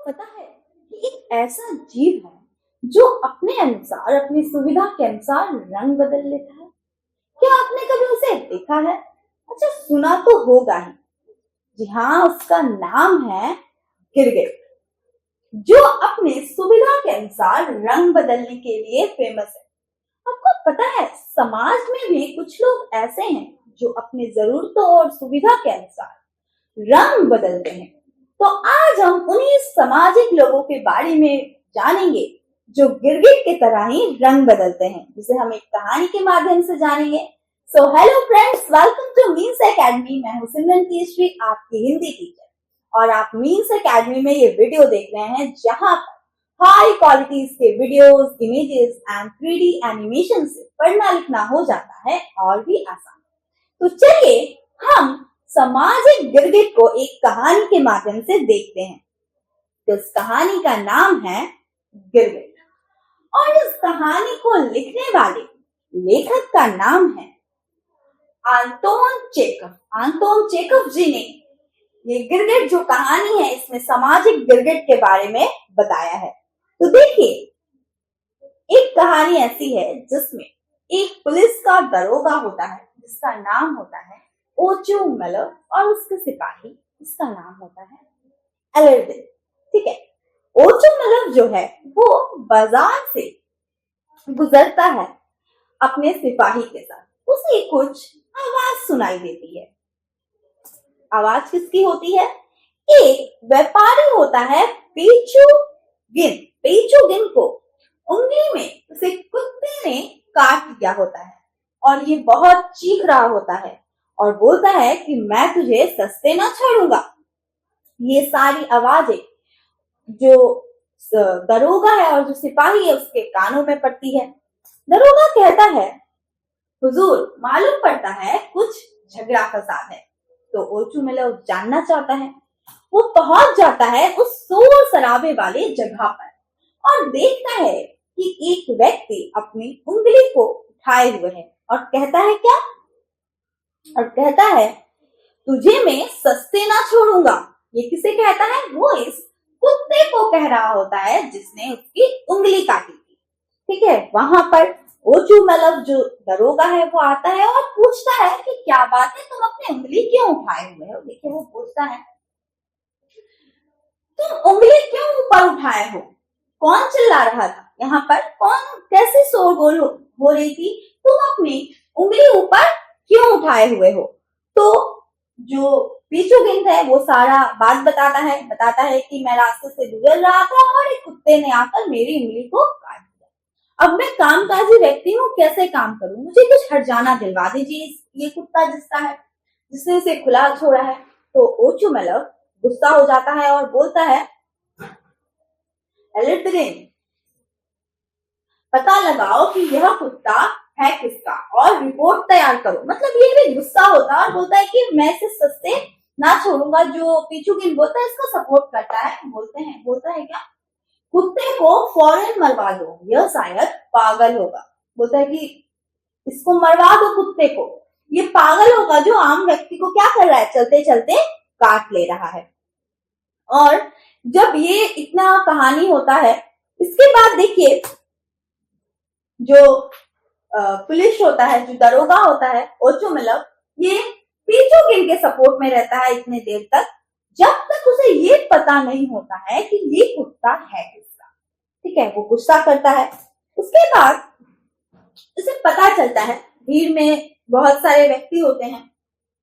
पता है कि एक ऐसा जीव है जो अपने अनुसार, अपनी सुविधा के अनुसार रंग बदल लेता है। क्या आपने कभी उसे देखा है? अच्छा, सुना तो होगा ही। जी हाँ, उसका नाम है गिरगिट, जो अपने सुविधा के अनुसार रंग बदलने के लिए फेमस है। आपको पता है, समाज में भी कुछ लोग ऐसे हैं जो अपनी जरूरतों और सुविधा के अनुसार रंग बदलते हैं। तो आज हम उन्हीं सामाजिक लोगों के बारे में जानेंगे जो गिरगिट की तरह ही रंग बदलते हैं, जिसे हम एक कहानी के माध्यम से जानेंगे। So hello friends, welcome two means academy. मैं हूँ सिमरन केसरी, आपकी हिंदी टीचर, और आप मीन्स एकेडमी में ये वीडियो देख रहे हैं जहां पर हाई क्वालिटीज के videos, images and 3D animation से पढ़ना लिखना हो जाता है और भी आसान। तो चलिए हम सामाजिक गिरगिट को एक कहानी के माध्यम से देखते हैं। तो इस कहानी का नाम है गिरगिट, और इस कहानी को लिखने वाले लेखक का नाम है आंतोन चेखव। आंतोन चेखव जी ने ये गिरगिट जो कहानी है, इसमें सामाजिक गिरगिट के बारे में बताया है। तो देखिए, एक कहानी ऐसी है जिसमें एक पुलिस का दरोगा होता है जिसका नाम होता है ओचो मेलव, और उसके सिपाही जिसका नाम होता है एलर्डिन। ठीक है, ओचो मेलव जो है वो बाजार से गुजरता है अपने सिपाही के साथ। उसे कुछ आवाज सुनाई देती है। आवाज किसकी होती है? एक व्यापारी होता है पेचुगिन। पेचुगिन को उंगली में उसे कुत्ते ने काट दिया होता है, और ये बहुत चीख रहा होता है और बोलता है कि मैं तुझे सस्ते ना छोड़ूंगा। ये सारी आवाजें जो दरोगा है और जो सिपाही है उसके कानों में पड़ती है। दरोगा कहता है, हुजूर, मालूम पड़ता है कुछ झगड़ा फसाद है। तो ओचो मेलव जानना चाहता है। वो पहुंच जाता है उस शोर शराबे वाले जगह पर और देखता है कि एक व्यक्ति अपनी उंगली को उठाए हुए है और कहता है क्या? और कहता है, तुझे मैं सस्ते ना छोड़ूंगा। ये किसे कहता है? वो इस कुत्ते को कह रहा होता है जिसने उसकी उंगली काटी थी। ठीक है, वहां पर ओचो मेलव जो दरोगा है वो आता है और पूछता है कि क्या बात है, तुम अपनी उंगली क्यों उठाए हुए हो? देखिए, वो पूछता है, तुम उंगली क्यों ऊपर उठाए हो? कौन चिल्ला रहा था यहाँ पर? कौन कैसे शोरगुल हो रही थी? तुम अपनी उंगली ऊपर क्यों उठाए हुए हो? तो जो पेचुगिन है वो सारा बात बताता है कि मैं रास्ते से गुजर रहा था और एक कुत्ते ने आकर मेरी उंगली को काट दिया। अब मैं कामकाजी व्यक्ति हूँ, कैसे काम करूं? मुझे कुछ हर्जाना दिलवा दीजिए। ये कुत्ता जिसका है, जिसने उसे खुला छोड़ा है। तो ओचो मेलव गुस्सा हो जाता है और बोलता है, एलिट्रिन, पता लगाओ कि यह कुत्ता है किसका और रिपोर्ट तैयार करो। मतलब ये भी गुस्सा होता है और बोलता है कि मैं इसे सस्ते ना छोड़ूंगा। जो पेचुगिन बोलता है इसका सपोर्ट करता है। बोलता है क्या? कुत्ते को फौरन मरवा दो, यह शायद पागल होगा। बोलता है कि इसको मरवा दो कुत्ते को, ये पागल होगा जो आम व्यक्ति को क्या कर रहा है, चलते चलते काट ले रहा है। और जब ये इतना कहानी होता है, इसके बाद देखिए जो पुलिस होता है, जो दरोगा होता है ओचो मेलव, ये पेचुगिन के सपोर्ट में रहता है इतने देर तक, जब तक उसे ये पता नहीं होता है कि ये कुत्ता है किसका। ठीक है, वो गुस्सा करता है। उसके बाद उसे पता चलता है, भीड़ में बहुत सारे व्यक्ति होते हैं।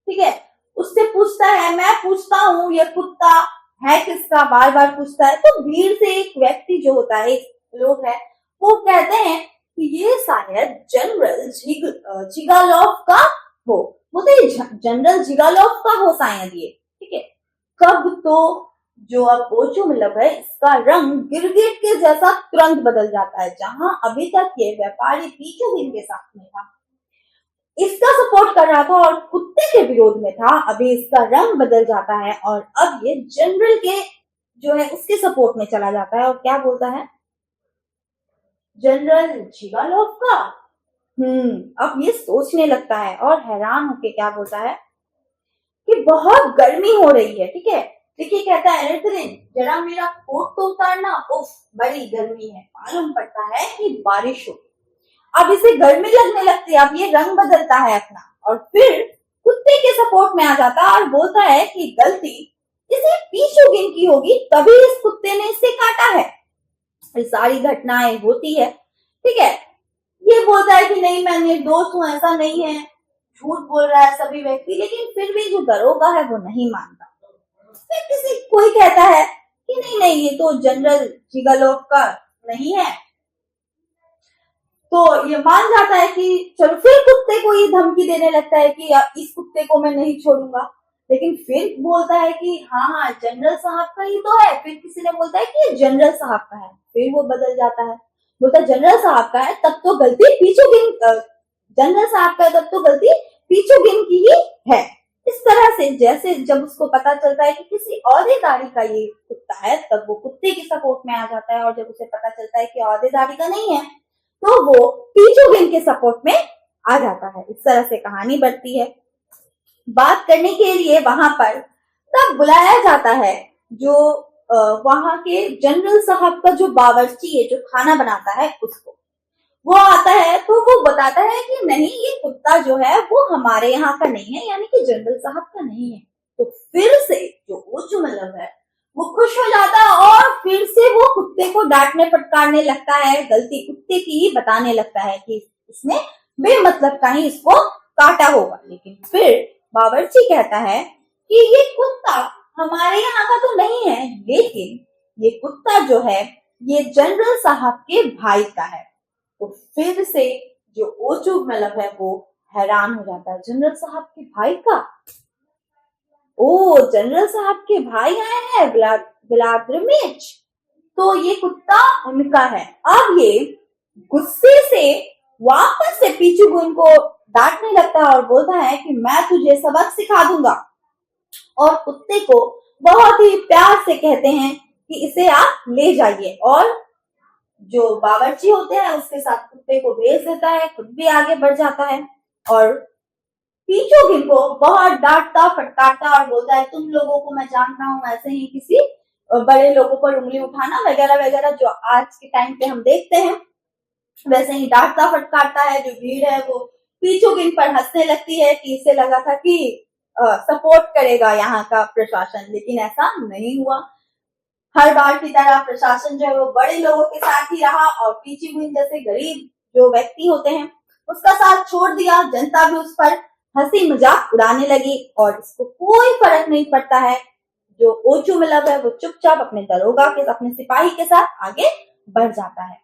ठीक है, उससे पूछता है, मैं पूछता हूँ ये कुत्ता है किसका, बार बार पूछता है। तो भीड़ से एक व्यक्ति जो होता है, एक लोग है, वो कहते हैं कि ये शायद जनरल जिगालोव का हो। बोलते जनरल जिगालोव का हो शायद ये। ठीक है, कब तो जो अब ओचो मेलव है इसका रंग गिरगिट के जैसा तुरंत बदल जाता है। जहां अभी तक ये व्यापारी पेचुगिन के साथ में था, इसका सपोर्ट कर रहा था और कुत्ते के विरोध में था, अभी इसका रंग बदल जाता है और अब ये जनरल के जो है उसके सपोर्ट में चला जाता है। और क्या बोलता है? जनरल जिगालोव का। अब ये सोचने लगता है और हैरान होके क्या बोलता है कि बहुत गर्मी हो रही है। ठीक है, देखिए कहता है रितरिन जरा मेरा कोट तो उतारना, उफ बड़ी गर्मी है। मालूम पड़ता है कि बारिश हो। अब इसे गर्मी लगने लगती है, अब ये रंग बदलता है अपना और फिर कुत्ते के सपोर्ट में आ जाता है और बोलता है कि गलती इसे पीछूगिन की होगी, तभी इस कुत्ते ने इसे काटा है। ये सारी घटनाएं होती है, ठीक है। ये बोलता है कि नहीं मैं निर्दोष हूं, ऐसा नहीं है, झूठ बोल रहा है सभी व्यक्ति, लेकिन फिर भी जो दरोगा है वो नहीं मानता। फिर किसी कोई कहता है कि नहीं नहीं ये तो जनरल जिगालोव का नहीं है, तो ये मान जाता है कि चलो, फिर कुत्ते को ये धमकी देने लगता है कि इस कुत्ते को मैं नहीं छोड़ूंगा। लेकिन फिर बोलता है कि हाँ हाँ जनरल साहब का ही तो है। फिर किसी ने बोलता है कि ये जनरल साहब का है, फिर वो बदल जाता है, बोलता है जनरल साहब का है तब तो गलती पीछूगिन, जनरल साहब का है तब तो गलती पीछूगिन की ही है। इस तरह से जैसे जब उसको पता चलता है कि किसी औहदेदारी का ये कुत्ता है, तब वो कुत्ते के सपोर्ट में आ जाता है, और जब उसे पता चलता है कि औहदेदारी का नहीं है तो वो पीछूगिन के सपोर्ट में आ जाता है। इस तरह से कहानी बढ़ती है। बात करने के लिए वहां पर तब बुलाया जाता है जो वहां के जनरल साहब का जो बावर्ची है, जो खाना बनाता है, उसको। वो आता है तो वो बताता है कि नहीं ये कुत्ता जो है वो हमारे यहाँ का नहीं है, यानी कि जनरल साहब का नहीं है। तो फिर से जो ओचुमल्लव है वो खुश हो जाता है और फिर से वो कुत्ते को डांटने फटकारने लगता है, गलती कुत्ते की ही बताने लगता है कि इसने बेमतलब का ही इसको काटा होगा। लेकिन फिर बावर्ची कहता है कि ये कुत्ता हमारे यहाँ का तो नहीं है, लेकिन ये कुत्ता जो है ये जनरल साहब के भाई का है। तो फिर से जो ओचुमल्लव है वो हैरान हो जाता है, जनरल साहब के भाई का, ओ जनरल साहब के भाई आए हैं व्लादिमीर, तो ये कुत्ता उनका है। अब ये गुस्से से वापस से पीछूगिन को डांटने लगता है और बोलता है कि मैं तुझे सबक सिखा दूंगा, और कुत्ते को बहुत ही प्यार से कहते हैं कि इसे आप ले जाइए, और जो बावर्ची होते हैं उसके साथ कुत्ते को भेज देता है, खुद भी आगे बढ़ जाता है और पीछूगिन को बहुत डांटता फटकारता और बोलता है तुम लोगों को मैं जानता हूँ, ऐसे ही किसी बड़े लोगों पर उंगली उठाना वगैरह वगैरह जो आज के टाइम पे हम देखते हैं, वैसे ही डांटता फटकारता है। जो भीड़ है वो पीछूगिन पर हंसने लगती है कि इसे लगा था कि सपोर्ट करेगा यहाँ का प्रशासन, लेकिन ऐसा नहीं हुआ। हर बार की तरह प्रशासन जो है वो बड़े लोगों के साथ ही रहा और पीछूगिन जैसे गरीब जो व्यक्ति होते हैं उसका साथ छोड़ दिया। जनता भी उस पर हंसी मजाक उड़ाने लगी और इसको कोई फर्क नहीं पड़ता है। जो ओचुमल्लव है वो चुपचाप अपने दरोगा के, अपने सिपाही के साथ आगे बढ़ जाता है।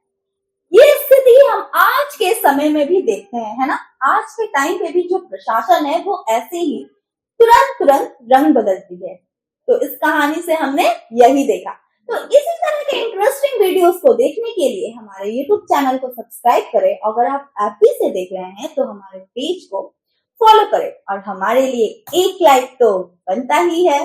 ये स्थिति हम आज के समय में भी देखते हैं, है ना। आज के टाइम पे भी जो प्रशासन है वो ऐसे ही तुरंत रंग बदलती है। तो इस कहानी से हमने यही देखा। तो इसी तरह के इंटरेस्टिंग वीडियोस को देखने के लिए हमारे YouTube चैनल को सब्सक्राइब करें। अगर आप एफबी से देख रहे हैं तो हमारे पेज को फॉलो करें, और हमारे लिए एक लाइक तो बनता ही है।